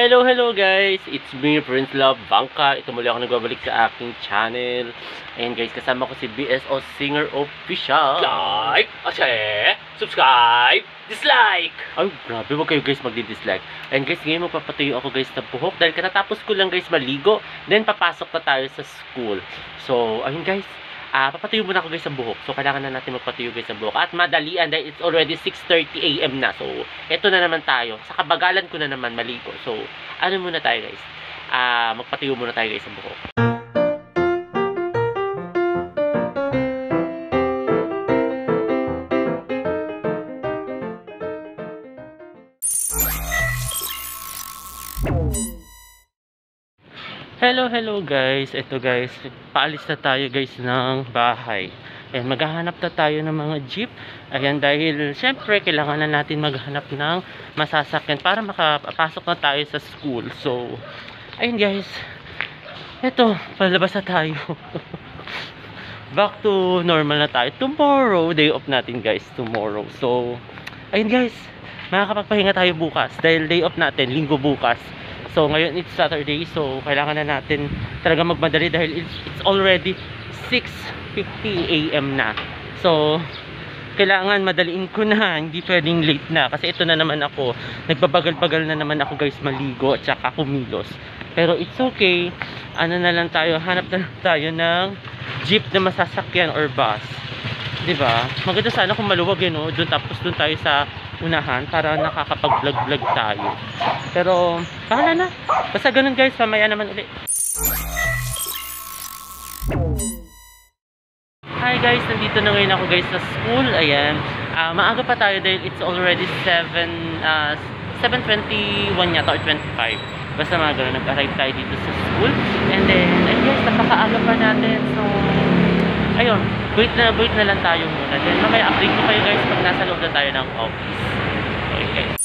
Hello guys! It's me, Prince Love Bangka. Ito muli ako nagbabalik sa aking channel. And guys, kasama ko si BSO Singer Official. Like, share, subscribe, dislike. Ay, grabe, wag kayo guys magdi-dislike. And guys, ngayon magpapatuyo ako guys ng buhok. Dahil katatapos ko lang guys maligo. Then papasok na tayo sa school. So, ayun guys. Papatuyo muna ako guys sa buhok. So, kailangan na natin magpatuyo guys sa buhok. At madalian dahil it's already 6:30 AM na. So, eto na naman tayo. Sa kabagalan ko na naman maligo. So, ano muna tayo guys? Magpatuyo muna tayo guys sa buhok. Hello guys, ito guys, paalis na tayo guys ng bahay. Ayan, maghahanap na tayo ng mga jeep. Ayan, dahil syempre kailangan na natin maghanap ng masasakyan para makapasok na tayo sa school. So, ayun guys, ito, palabas na tayo. Back to normal na tayo. Tomorrow, day off natin guys, tomorrow. So, ayun guys, makakapagpahinga tayo bukas dahil day off natin, linggo bukas. So ngayon it's Saturday, so kailangan na natin talaga magmadali dahil it's already 6:50 AM na. So kailangan madaliin ko na, hindi pwedeng late na kasi ito na naman ako, nagbabagal-bagal na naman ako guys maligo at saka kumilos. Pero it's okay, ano na lang tayo, hanap na lang tayo ng jeep na masasakyan or bus, diba? Maganda sana kung maluwag yun, no? Tapos doon tayo sa unahan para nakakapag-vlog tayo. Pero bahala na, basta ganun guys, mamaya naman ulit. Hi guys, nandito na ngayon ako guys sa school. Ayan, maaga pa tayo dahil it's already 7:21 yata or 25. Basta mga ganun, nag-arrive tayo dito sa school. And then, ayun guys, napakaaga pa natin. So, ayun, wait na lang tayo muna. Then mamaya update ko kayo guys pag nasa loob na tayo ng office. Okay guys.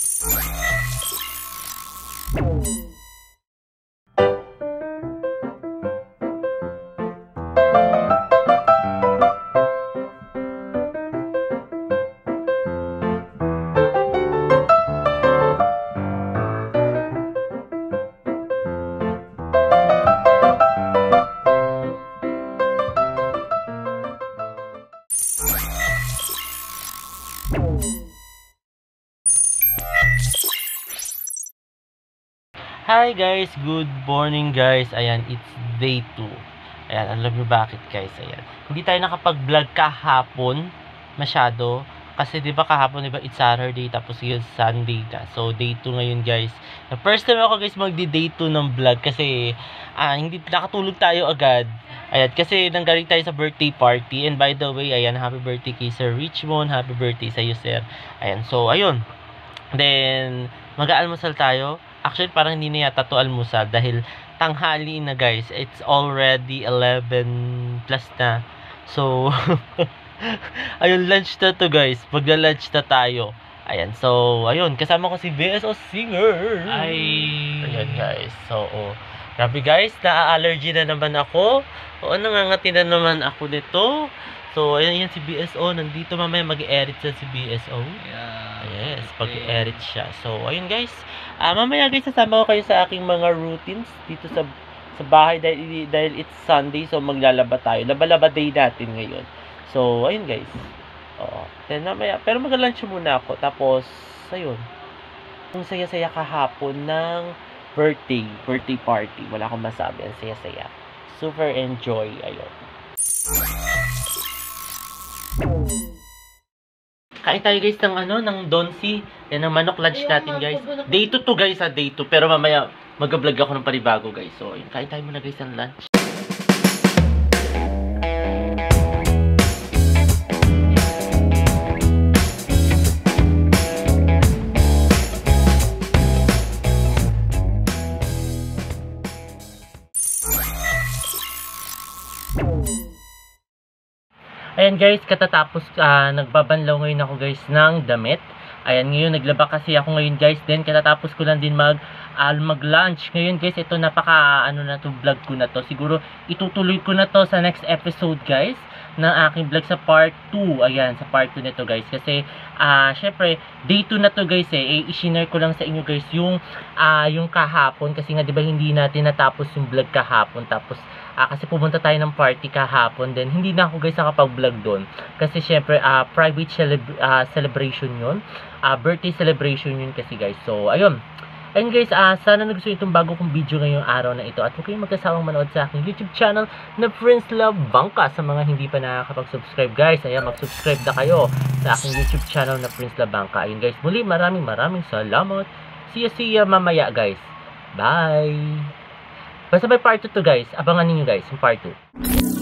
Hi guys, good morning guys. Ayan, it's day 2. Ayan, alam nyo bakit guys? Ayan, hindi tayo nakapag-vlog kahapon masyado kasi 'di ba kahapon, 'di ba it's Saturday tapos yung Sunday na. So day 2 ngayon guys. The first time ako guys magdi-day 2 ng vlog kasi hindi nakatulog tayo agad. Ayan, kasi nanggaling tayo sa birthday party. And by the way, ayan, happy birthday kay Sir Richmond. Happy birthday sa iyo, sir. Ayan, so ayun. Then mag-aalmusal tayo. Actually, parang hindi na yata to almusal dahil tanghali na guys. It's already 11 plus na. So, ayun, lunch na to guys. Magla-lunch na tayo. Ayan, so, ayun, kasama ko si BSO Singer. Ayan guys, so, grabe guys, na-allergy na naman ako. Nangangati na naman ako nito. So, ayan si BSO. Nandito mamaya mag-edit siya si BSO. Yeah. Yes, pag-edit siya. So, ayun guys. Mamaya guys, sasama ko kayo sa aking mga routines dito sa bahay dahil it's Sunday. So, maglalaba tayo. Laba-laba day natin ngayon. So, ayun guys. Then mamaya, pero mag-lunch muna ako. Tapos, ayun. Ang saya-saya kahapon ng birthday party. Wala akong masabi. Ang saya-saya. Super enjoy. Ayun. Kain tayo guys ng Donsi. Yan ang manok lunch natin guys. Day 2 to guys, day 2. Pero mamaya mag-vlog ako ng panibago guys. So, yun, kain tayo muna guys ng lunch. Ayan guys, katatapos nagbabanlaw ngayon ako guys ng damit. Ayan, ngayon naglaba kasi ako ngayon guys. Then katatapos ko lang din mag-lunch. Ngayon guys, ito napaka na to vlog ko na to. Siguro itutuloy ko na to sa next episode guys. ng aking vlog sa part 2. Ayan, sa part 2 nito guys. Kasi, syempre, day 2 na to guys i-share ko lang sa inyo guys yung kahapon. Kasi nga, di ba, hindi natin natapos yung vlog kahapon. Tapos, kasi pumunta tayo ng party kahapon. Then, hindi na ako guys nakapag-vlog doon. Kasi, syempre, private celebration yun. Birthday celebration yun kasi guys. So, ayun. And guys, sana nagustuhan itong bago kong video ngayong araw na ito. At huwag kayong magkasawang manood sa aking YouTube channel na Prince Love Bangka. Sa mga hindi pa nakakapag-subscribe guys, ayan, mag-subscribe na kayo sa aking YouTube channel na Prince Love Bangka. Ayun guys, muli maraming salamat. See ya mamaya guys. Bye! Basta may part 2 to guys. Abangan ninyo guys, yung part 2.